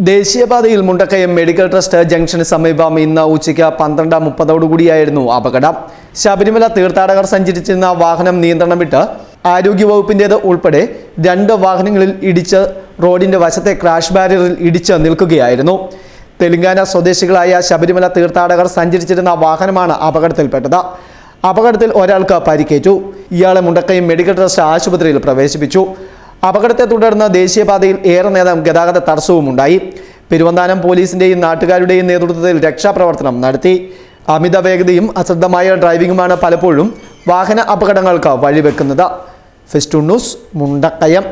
ദേശീയപാതയിൽ Mundakayam medical trust junction സമീപം ഇന്ന് ഉച്ചയ്ക്ക് 12:30 അപകടം. ശബരിമല തീർത്ഥാടകർ സഞ്ചരിച്ചിരുന്ന വാഹനം നിയന്ത്രണം വിട്ട് ആരോഗ്യവകുപ്പിൻ്റേത് ഉൾപ്പെടെ 2 വാഹനങ്ങളിൽ ഇടിച്ച് റോഡിന്റെ വശത്തെ ക്രാഷ് ബാരിയറിൽ ഇടിച്ച് നിൽക്കുകയായിരുന്നു. തെലങ്കാന സ്വദേശികളായ ശബരിമല തീർത്ഥാടകർ സഞ്ചരിച്ചിരുന്ന വാഹനമാണ് അപകടത്തിൽപ്പെട്ടത്. അപകടത്തിൽ ഒരാൾക്ക് പരിക്കേറ്റു. ഇയാളെ മുണ്ടക്കയം മെഡിക്കൽ ട്രസ്റ്റ് ആശുപത്രിയിൽ പ്രവേശിപ്പിച്ചു. അപകടത്തെ തുടർന്ന് ദേശീയപാതയിൽ ഏറെ നേരം ഗതാഗത തടസ്സവും ഉണ്ടായി. പെരുവന്താനം പോലീസിന്റെയും നാട്ടുകാരുടെയും നേതൃത്വത്തിൽ രക്ഷാപ്രവർത്തനം നടത്തി. അമിത വേഗതയും അശ്രദ്ധമായ ഡ്രൈവിംഗുമാണ് പലപ്പോഴും വാഹന അപകടങ്ങൾക്ക് വഴിവെക്കുന്നത്. Festoon news, Mundakayam.